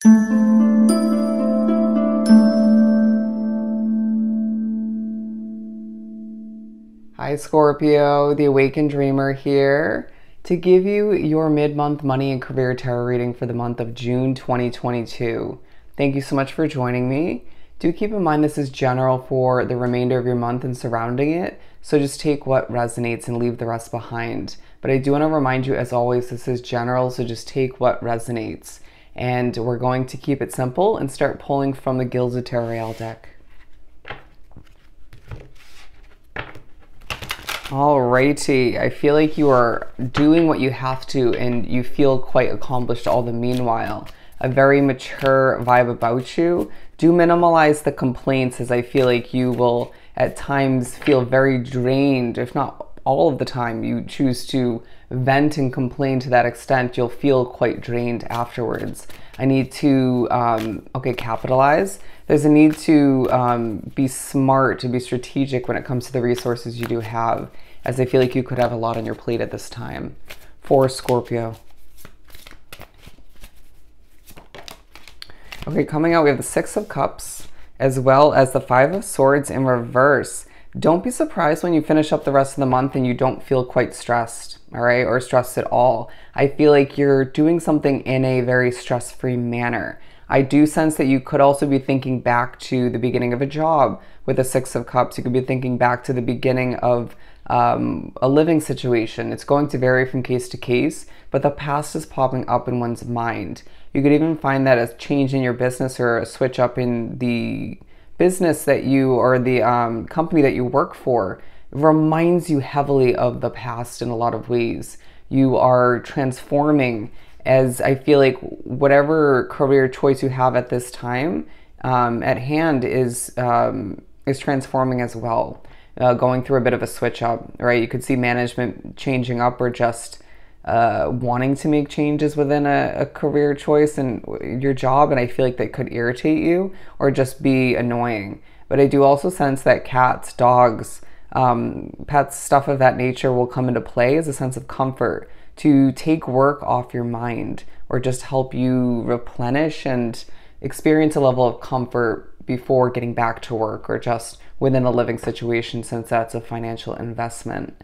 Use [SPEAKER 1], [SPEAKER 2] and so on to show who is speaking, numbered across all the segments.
[SPEAKER 1] Hi Scorpio, the Awakened Dreamer here to give you your mid-month money and career tarot reading for the month of June 2022. Thank you so much for joining me. Do keep in mind this is general for the remainder of your month and surrounding it, so just take what resonates and leave the rest behind. But I do want to remind you, as always, this is general, so just take what resonates. And we're going to keep it simple and start pulling from the Gilded Tarot deck. Alrighty, I feel like you are doing what you have to and you feel quite accomplished all the meanwhile. A very mature vibe about you. Do minimalize the complaints, as I feel like you will at times feel very drained, if not all of the time you choose to vent and complain to that extent, you'll feel quite drained afterwards. I need to, capitalize. There's a need to be smart, to be strategic when it comes to the resources you do have, as I feel like you could have a lot on your plate at this time. For Scorpio. Okay, coming out, we have the Six of Cups, as well as the Five of Swords in reverse. Don't be surprised when you finish up the rest of the month and you don't feel quite stressed, all right, or stressed at all. I feel like you're doing something in a very stress-free manner. I do sense that you could also be thinking back to the beginning of a job with the Six of Cups. You could be thinking back to the beginning of a living situation. It's going to vary from case to case, but the past is popping up in one's mind. You could even find that a change in your business or a switch up in the business that you, or the company that you work for, reminds you heavily of the past in a lot of ways. You are transforming, as I feel like whatever career choice you have at this time at hand is transforming as well. Going through a bit of a switch up, right? You could see management changing up, or just wanting to make changes within a career choice and your job, and I feel like that could irritate you or just be annoying. But I do also sense that cats, dogs, pets, stuff of that nature will come into play as a sense of comfort to take work off your mind, or just help you replenish and experience a level of comfort before getting back to work, or just within a living situation, since that's a financial investment.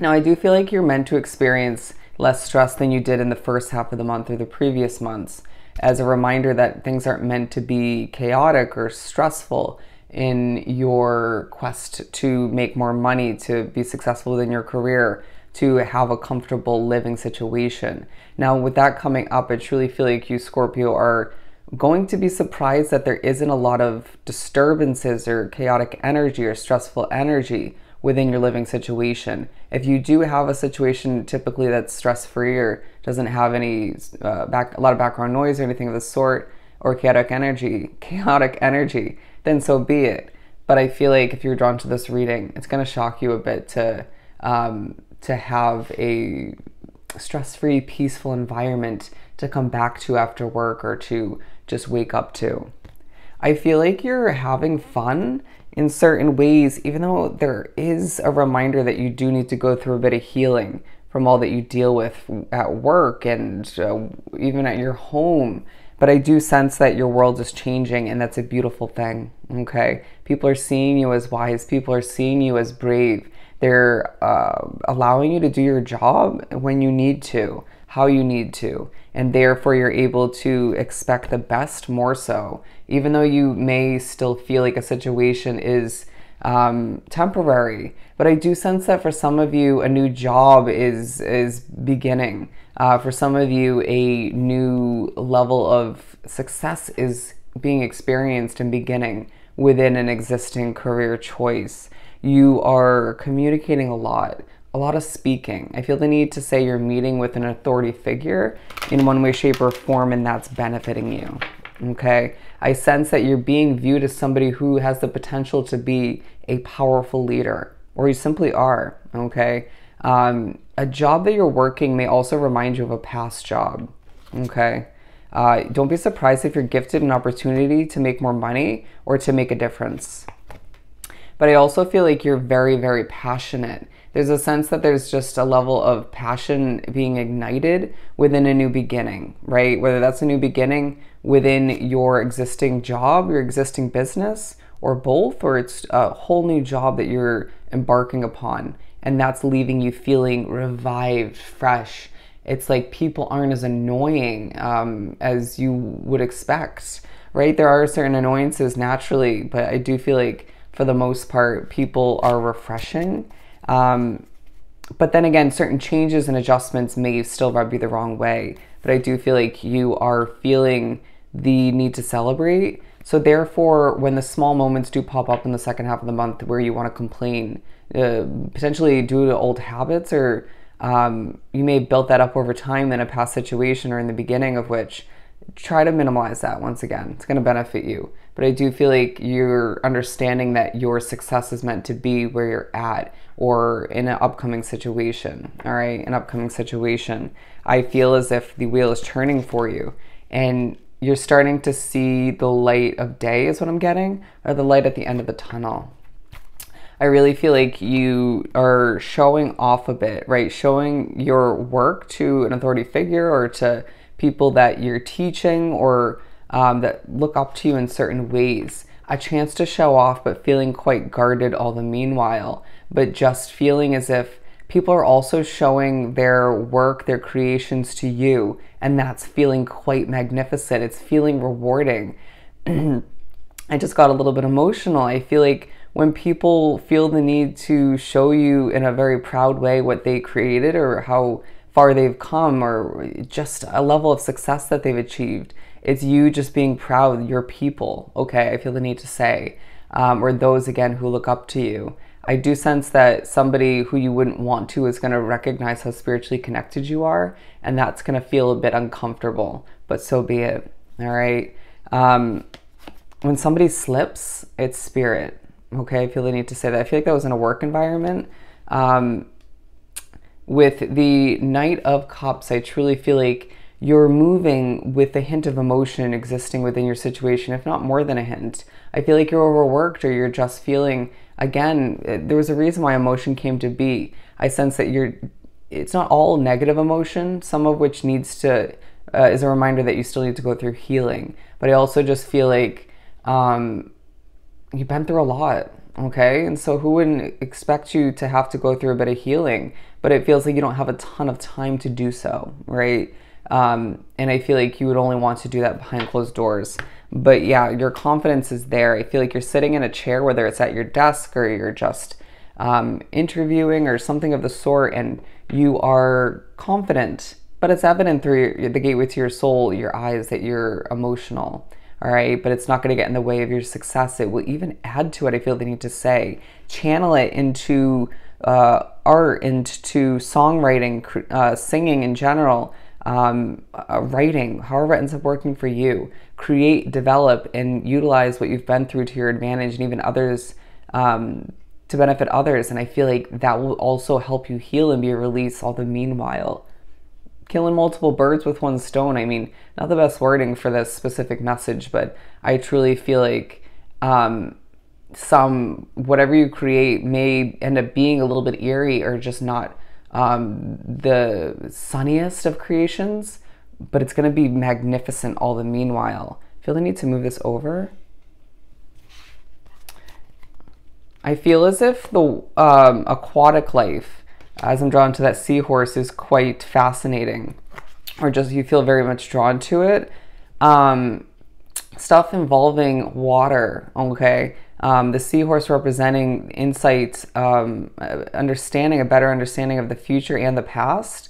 [SPEAKER 1] Now, I do feel like you're meant to experience less stress than you did in the first half of the month or the previous months, as a reminder that things aren't meant to be chaotic or stressful in your quest to make more money, to be successful within your career, to have a comfortable living situation. Now, with that coming up, I truly feel like you, Scorpio, are going to be surprised that there isn't a lot of disturbances or chaotic energy or stressful energy within your living situation. If you do have a situation typically that's stress-free or doesn't have any a lot of background noise or anything of the sort, or chaotic energy, then so be it. But I feel like if you're drawn to this reading, it's going to shock you a bit to have a stress-free, peaceful environment to come back to after work, or to just wake up to. I feel like you're having fun in certain ways, even though there is a reminder that you do need to go through a bit of healing from all that you deal with at work and even at your home. But I do sense that your world is changing, and that's a beautiful thing, okay? People are seeing you as wise. People are seeing you as brave. They're allowing you to do your job when you need to, how you need to, and therefore you're able to expect the best more so, even though you may still feel like a situation is temporary. But I do sense that for some of you, a new job is beginning. For some of you, a new level of success is being experienced and beginning within an existing career choice. You are communicating a lot of speaking. I feel the need to say you're meeting with an authority figure in one way, shape, or form, and that's benefiting you, okay? I sense that you're being viewed as somebody who has the potential to be a powerful leader, or you simply are, okay? A job that you're working may also remind you of a past job, okay? Don't be surprised if you're gifted an opportunity to make more money or to make a difference. but I also feel like you're very, very passionate. There's a sense that there's just a level of passion being ignited within a new beginning, right? Whether that's a new beginning within your existing job, your existing business, or both, or it's a whole new job that you're embarking upon, and that's leaving you feeling revived, fresh. It's like people aren't as annoying as you would expect, right? There are certain annoyances naturally, but I do feel like for the most part, people are refreshing. But then again, certain changes and adjustments may still rub you the wrong way. But I do feel like you are feeling the need to celebrate. So therefore, when the small moments do pop up in the second half of the month where you want to complain, potentially due to old habits, or you may have built that up over time in a past situation or in the beginning of which, try to minimize that once again. It's going to benefit you. But I do feel like you're understanding that your success is meant to be where you're at or in an upcoming situation, all right? An upcoming situation. I feel as if the wheel is turning for you and you're starting to see the light of day is what I'm getting, or the light at the end of the tunnel. I really feel like you are showing off a bit, right? Showing your work to an authority figure or to people that you're teaching or that look up to you in certain ways. A chance to show off, but feeling quite guarded all the meanwhile, but just feeling as if people are also showing their work, their creations to you, and that's feeling quite magnificent. It's feeling rewarding. I just got a little bit emotional. I feel like when people feel the need to show you in a very proud way what they created or how far they've come or just a level of success that they've achieved, it's you just being proud, your people, okay? I feel the need to say, or those again who look up to you. I do sense that somebody who you wouldn't want to is going to recognize how spiritually connected you are, and that's going to feel a bit uncomfortable, but so be it, all right? When somebody slips, it's spirit, okay? I feel the need to say that. I feel like that was in a work environment. With the Knight of Cups, I truly feel like you're moving with a hint of emotion existing within your situation, if not more than a hint. I feel like you're overworked or you're just feeling, again, there was a reason why emotion came to be. I sense that it's not all negative emotion, some of which needs to, is a reminder that you still need to go through healing. But I also just feel like you've been through a lot, okay? And so who wouldn't expect you to have to go through a bit of healing? But it feels like you don't have a ton of time to do so, right? And I feel like you would only want to do that behind closed doors. But yeah, your confidence is there. I feel like you're sitting in a chair, whether it's at your desk or you're just interviewing or something of the sort, and you are confident. But it's evident through the gateway to your soul, your eyes, that you're emotional, all right? But it's not going to get in the way of your success. It will even add to it, I feel the need to say. Channel it into art, into songwriting, singing in general, writing, however it ends up working for you. Create, develop, and utilize what you've been through to your advantage and even others, to benefit others. And I feel like that will also help you heal and be a release all the meanwhile. Killing multiple birds with one stone. I mean, not the best wording for this specific message, but I truly feel like whatever you create may end up being a little bit eerie or just not the sunniest of creations, but it's going to be magnificent all the meanwhile. I feel the need to move this over. I feel as if the aquatic life, as I'm drawn to that seahorse, is quite fascinating, or just you feel very much drawn to it. Stuff involving water, okay? The seahorse representing insight, understanding, a better understanding of the future and the past,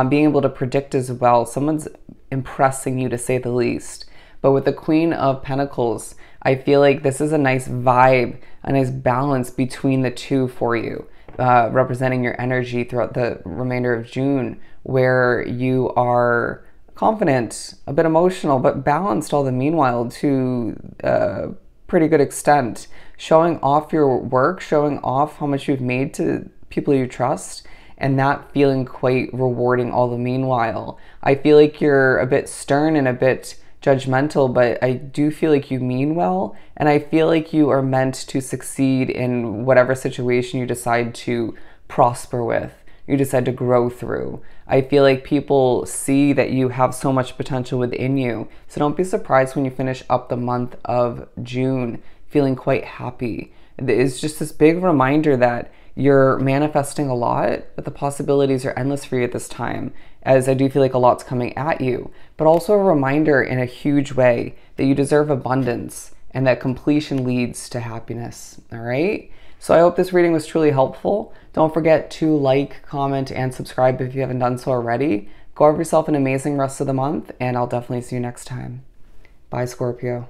[SPEAKER 1] being able to predict as well. Someone's impressing you, to say the least. But with the Queen of Pentacles, I feel like this is a nice vibe, a nice balance between the two for you, representing your energy throughout the remainder of June, where you are confident, a bit emotional, but balanced all the meanwhile to a pretty good extent. Showing off your work, showing off how much you've made to people you trust, and that feeling quite rewarding all the meanwhile. I feel like you're a bit stern and a bit judgmental, but I do feel like you mean well, and I feel like you are meant to succeed in whatever situation you decide to prosper with, you decide to grow through. I feel like people see that you have so much potential within you. So don't be surprised when you finish up the month of June feeling quite happy. It's just this big reminder that you're manifesting a lot, but the possibilities are endless for you at this time, as I do feel like a lot's coming at you, but also a reminder in a huge way that you deserve abundance and that completion leads to happiness, all right? So I hope this reading was truly helpful. Don't forget to like, comment, and subscribe if you haven't done so already. Go have yourself an amazing rest of the month, and I'll definitely see you next time. Bye, Scorpio.